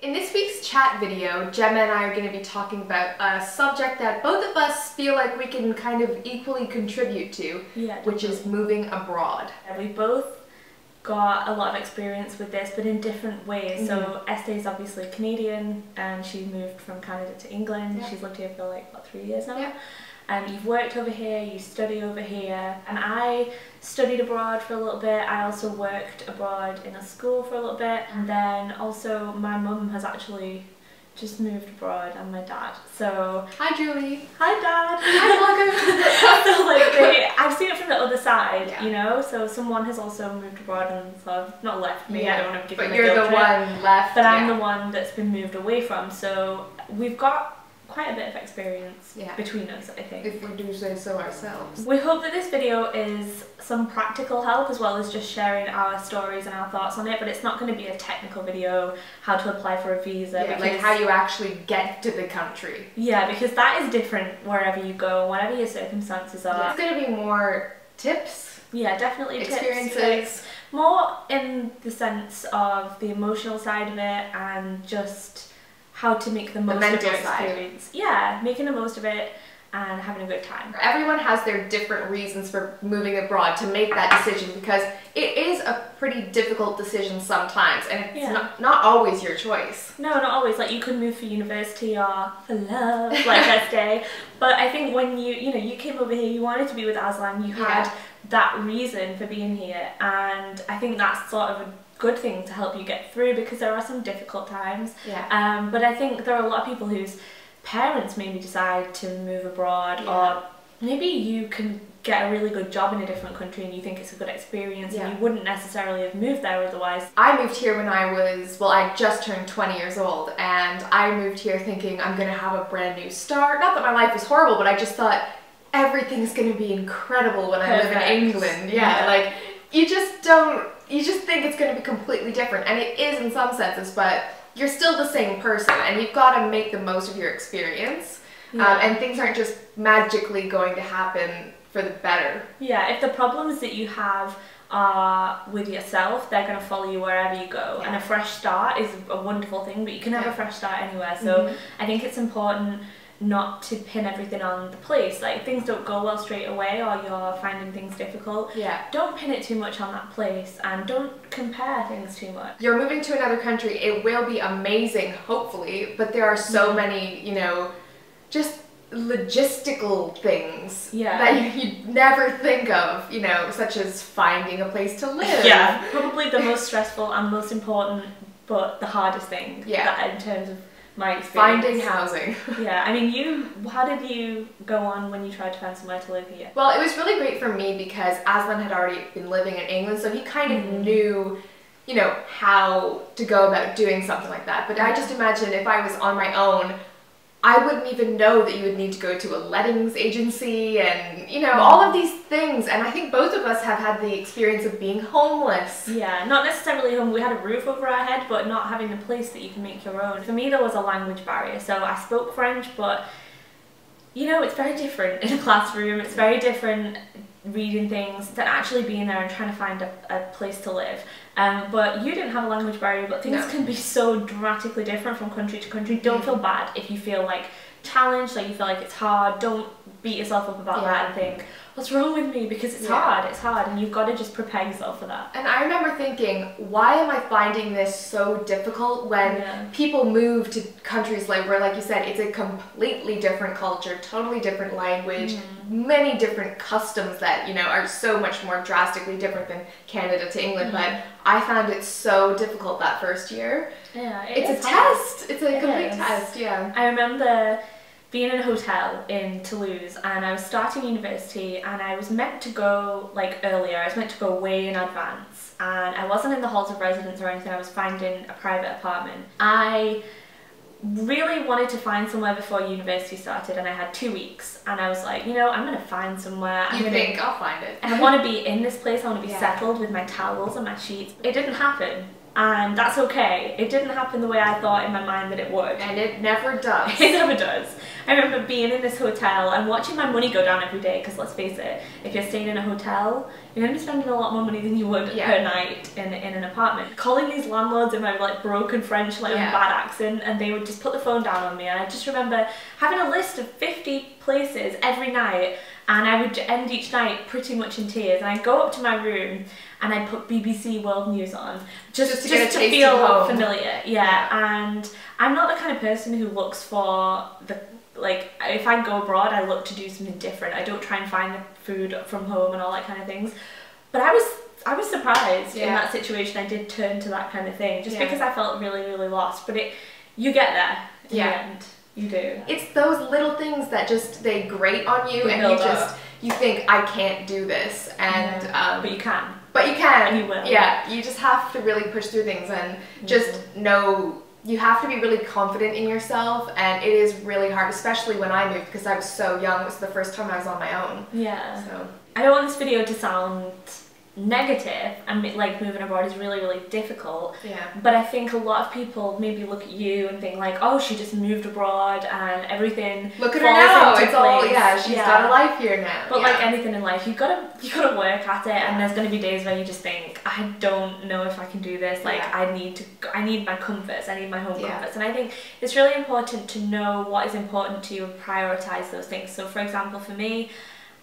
In this week's chat video, Gemma and I are going to be talking about a subject that both of us feel like we can kind of equally contribute to, which is moving abroad. We both got a lot of experience with this, but in different ways. So Estee is obviously Canadian and she moved from Canada to England. She's lived here for like, what, 3 years now? You've worked over here, you study over here, and I studied abroad for a little bit. I also worked abroad in a school for a little bit, and then also my mum has actually just moved abroad, and my dad. So hi Julie. Hi Dad. Hi welcome. So like I've seen it from the other side, you know. So someone has also moved abroad and sort of not left me. I don't want to give but you you're the one left. But I'm the one that's been moved away from. So we've got quite a bit of experience between us, I think. If we do say so ourselves. We hope that this video is some practical help as well as just sharing our stories and our thoughts on it, but it's not going to be a technical video, how to apply for a visa. Yeah, like how you actually get to the country. Yeah, because that is different wherever you go, whatever your circumstances are. It's going to be more tips. Yeah, definitely experiences. Tips, more in the sense of the emotional side of it and just how to make the most of your experience. Yeah, making the most of it and having a good time. Everyone has their different reasons for moving abroad to make that decision, because it is a pretty difficult decision sometimes, and it's not always your choice. No, not always. Like, you could move for university or for love, like Estee. But I think when you came over here, you wanted to be with Aslan, you had that reason for being here, and I think that's sort of a good thing to help you get through, because there are some difficult times. But I think there are a lot of people whose parents maybe decide to move abroad, or maybe you can get a really good job in a different country and you think it's a good experience and you wouldn't necessarily have moved there otherwise. I moved here when I was, well, I just turned 20 years old, and I moved here thinking I'm gonna have a brand new start. Not that my life was horrible, but I just thought everything's gonna be incredible when I live in England. Like you just think it's going to be completely different, and it is in some senses, but you're still the same person, and you've got to make the most of your experience, and things aren't just magically going to happen for the better. Yeah, if the problems that you have are with yourself, they're going to follow you wherever you go, and a fresh start is a wonderful thing, but you can have a fresh start anywhere, so I think it's important not to pin everything on the place. Like, if things don't go well straight away or you're finding things difficult, don't pin it too much on that place, and don't compare things too much. You're moving to another country, it will be amazing, hopefully, but there are so many, you know, just logistical things that you'd never think of, you know, such as finding a place to live. Yeah, probably the most stressful and most important, but the hardest thing in terms of my experience. Finding housing. Yeah, I mean, how did you go on when you tried to find somewhere to live here? Well, it was really great for me because Aslan had already been living in England, so he kind of knew, you know, how to go about doing something like that. But I just imagine if I was on my own, I wouldn't even know that you would need to go to a lettings agency and, you know, all of these things. And I think both of us have had the experience of being homeless. Yeah, not necessarily home. We had a roof over our head, but not having a place that you can make your own. For me, there was a language barrier. So I spoke French, but, you know, it's very different in a classroom. It's very different reading things than actually being there and trying to find a place to live. But you didn't have a language barrier, but things can be so dramatically different from country to country. Don't feel bad if you feel like challenged, like you feel like it's hard. Don't beat yourself up about that and think, what's wrong with me? Because it's hard, and you've got to just prepare yourself for that. And I remember thinking, why am I finding this so difficult when people move to countries where, like you said, it's a completely different culture, totally different language, many different customs that, you know, are so much more drastically different than Canada to England, but I found it so difficult that first year. Yeah, it's a test. It's a complete test, I remember being in a hotel in Toulouse, and I was starting university, and I was meant to go earlier. I was meant to go way in advance, and I wasn't in the halls of residence or anything. I was finding a private apartment. I really wanted to find somewhere before university started, and I had 2 weeks, and I was like, you know, I'm gonna find somewhere. I'll find it. And I want to be in this place. I want to be settled with my towels and my sheets. It didn't happen. And that's okay. It didn't happen the way I thought in my mind that it would. And it never does. It never does. I remember being in this hotel and watching my money go down every day, because let's face it, if you're staying in a hotel, you're going to be spending a lot more money than you would per night in an apartment. Calling these landlords in my like broken French, like bad accent, and they would just put the phone down on me. And I just remember having a list of 50 places every night, and I would end each night pretty much in tears. And I'd go up to my room and I'd put BBC World News on just to feel familiar. Yeah, and I'm not the kind of person who looks for the, like, if I go abroad, I look to do something different. I don't try and find the food from home and all that kind of things. But I was surprised in that situation. I did turn to that kind of thing just because I felt really, really lost. But you get there in the end. You do. It's those little things that just, they grate on you, and you think, I can't do this, and but you can. But you can. And you will. Yeah, you just have to really push through things and just know, you have to be really confident in yourself, and it is really hard, especially when I moved, because I was so young. It was the first time I was on my own. Yeah. So I don't want this video to sound negative, and like moving abroad is really, really difficult. Yeah. But I think a lot of people maybe look at you and think like, oh, she just moved abroad and everything. Look at her now. It's all she's yeah. got a life here now. But like anything in life, you gotta work at it, and there's gonna be days where you just think, I don't know if I can do this. Like I need my comforts. I need my home comforts, and I think it's really important to know what is important to you and prioritize those things. So for example, for me,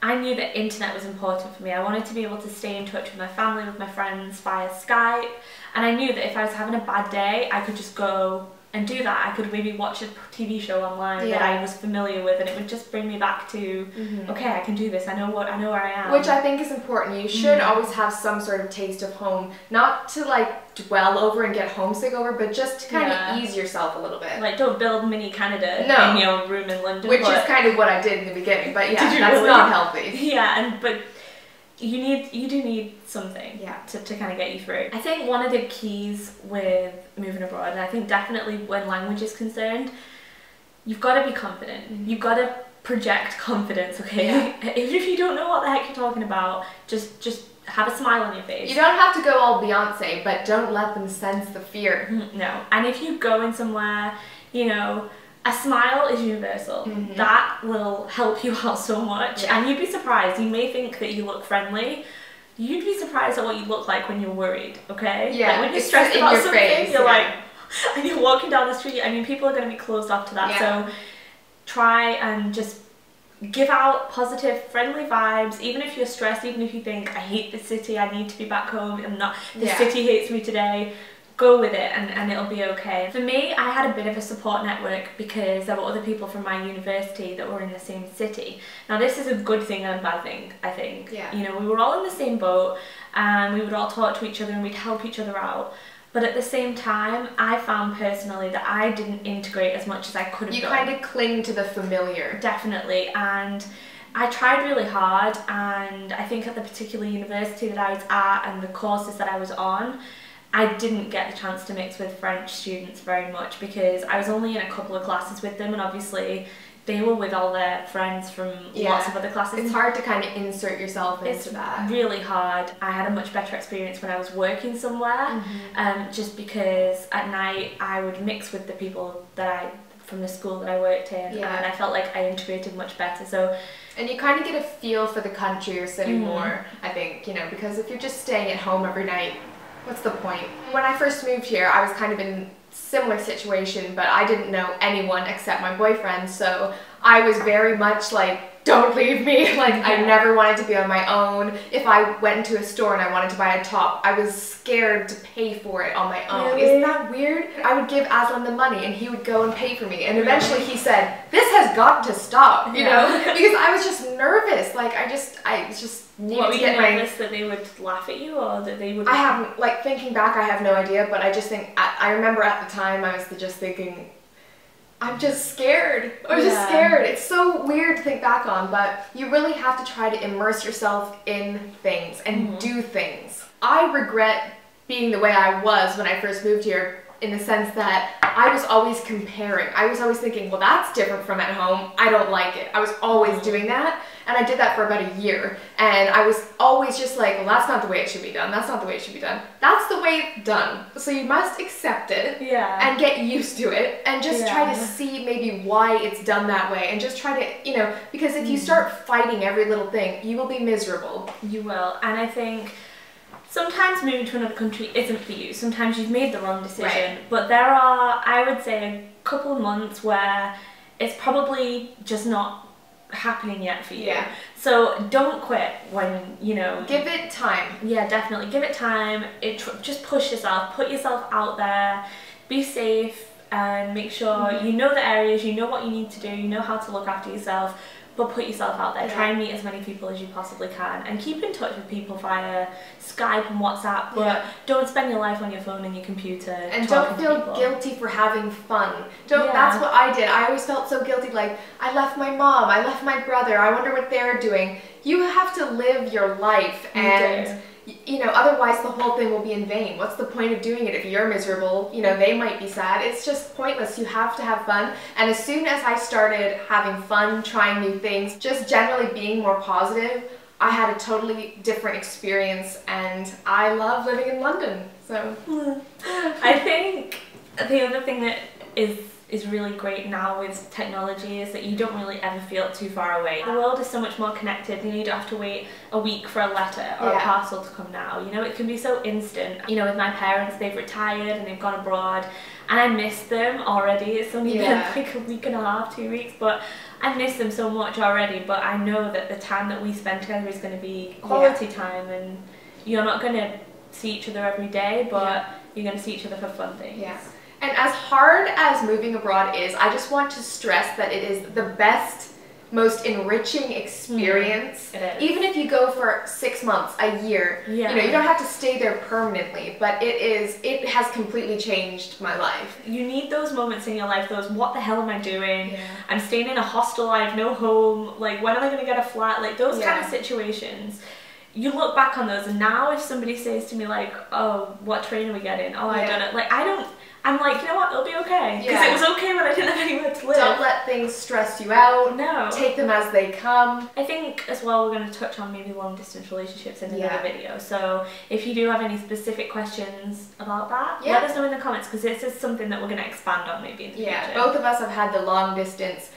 I knew that internet was important for me. I wanted to be able to stay in touch with my family, with my friends via Skype. And I knew that if I was having a bad day, I could just go and do that. I could maybe watch a TV show online that I was familiar with, and it would just bring me back to, okay, I can do this. I know where I am. Which I think is important. You should always have some sort of taste of home, not to like dwell over and get homesick over, but just to kind of ease yourself a little bit. Like, don't build mini Canada in your room in London. Which is kind of what I did in the beginning, but that's not healthy. Yeah, but you do need something to kind of get you through. I think one of the keys with moving abroad, and I think definitely when language is concerned, you've got to be confident. You've got to project confidence, okay? Even if you don't know what the heck you're talking about, just have a smile on your face. You don't have to go all Beyonce, but don't let them sense the fear. No. And if you go in somewhere, you know, a smile is universal. That will help you out so much. And you'd be surprised. You may think that you look friendly. You'd be surprised at what you look like when you're worried, okay? Yeah, like when you're stressed about something, face, you're like, and you're walking down the street, I mean, people are going to be closed off to that. So try and just give out positive, friendly vibes, even if you're stressed, even if you think, I hate this city, I need to be back home, this city hates me today. Go with it, and it'll be okay. For me, I had a bit of a support network because there were other people from my university that were in the same city. Now this is a good thing and a bad thing, I think. You know, we were all in the same boat, and we would all talk to each other and we'd help each other out. But at the same time, I found personally that I didn't integrate as much as I could have done. You kind of cling to the familiar. Definitely, and I tried really hard, and I think at the particular university that I was at and the courses that I was on, I didn't get the chance to mix with French students very much because I was only in a couple of classes with them, and obviously they were with all their friends from lots of other classes. It's hard to kind of insert yourself into that. It's really hard. I had a much better experience when I was working somewhere, just because at night I would mix with the people from the school that I worked in, and I felt like I integrated much better. So. And you kind of get a feel for the country you're sitting more, I think, you know, because if you're just staying at home every night, what's the point? When I first moved here, I was kind of in a similar situation, but I didn't know anyone except my boyfriend, so I was very much like, don't leave me. Like, I never wanted to be on my own. If I went into a store and I wanted to buy a top, I was scared to pay for it on my own. Really? Isn't that weird? I would give Aslan the money and he would go and pay for me. And eventually he said, this has got to stop, you know? Because I was just nervous. Like, I just needed to get my... Were you nervous that they would laugh at you, or that they would... I haven't, like, thinking back, I have no idea, but I just think, I remember at the time I was just thinking, I'm just scared. I'm just scared. It's so weird to think back on, but you really have to try to immerse yourself in things and do things. I regret being the way I was when I first moved here, in the sense that I was always comparing. I was always thinking, well, that's different from at home. I don't like it. I was always doing that. And I did that for about a year. And I was always just like, well, that's not the way it should be done. That's not the way it should be done. That's the way it's done. So you must accept it and get used to it and just try to see maybe why it's done that way and just try to, you know, because if you start fighting every little thing, you will be miserable. You will. And I think sometimes moving to another country isn't for you. Sometimes you've made the wrong decision. But there are, I would say, a couple of months where it's probably just not happening yet for you. So don't quit when, you know. Give it time. Yeah, definitely. Give it time. Just push yourself. Put yourself out there. Be safe and make sure you know the areas, you know what you need to do, you know how to look after yourself. But put yourself out there. Try and meet as many people as you possibly can, and keep in touch with people via Skype and WhatsApp. But don't spend your life on your phone and your computer. And don't feel guilty for having fun. Don't. That's what I did. I always felt so guilty. Like, I left my mom. I left my brother. I wonder what they're doing. You have to live your life, and you know, otherwise the whole thing will be in vain. What's the point of doing it if you're miserable? You know, they might be sad. It's just pointless. You have to have fun. And as soon as I started having fun, trying new things, just generally being more positive, I had a totally different experience, and I love living in London. So I think the other thing that is really great now with technology is that you don't really ever feel too far away. The world is so much more connected, and you don't have to wait a week for a letter or a parcel to come now. You know, it can be so instant. You know, with my parents, they've retired and they've gone abroad, and I miss them already. It's only been like a week and a half, 2 weeks, but I miss them so much already. But I know that the time that we spend together is going to be quality time, and you're not going to see each other every day, but you're going to see each other for fun things. And as hard as moving abroad is, I just want to stress that it is the best, most enriching experience. It is. Even if you go for 6 months, a year, you know, you don't have to stay there permanently, but it has completely changed my life. You need those moments in your life, those what the hell am I doing? I'm staying in a hostel, I have no home, like when am I going to get a flat? Like those kind of situations. You look back on those, and now if somebody says to me like, oh, what train are we getting? Oh, I don't know. Like I'm like, you know what, it'll be okay. Because it was okay when I didn't have anywhere to live. Don't let things stress you out. No. Take them as they come. I think as well we're going to touch on maybe long distance relationships in another video. So if you do have any specific questions about that, let us know in the comments, because this is something that we're going to expand on maybe in the future. Both of us have had the long distance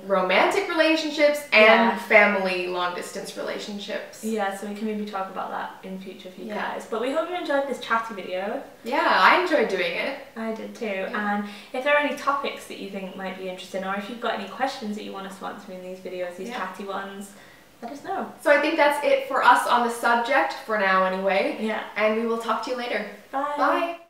romantic relationships and family long distance relationships. So we can maybe talk about that in future for you guys. But we hope you enjoyed this chatty video. I enjoyed doing it. I did too. And if there are any topics that you think might be interesting, or if you've got any questions that you want us to answer in these videos, these chatty ones, let us know. So I think that's it for us on the subject for now anyway. And we will talk to you later. Bye. Bye.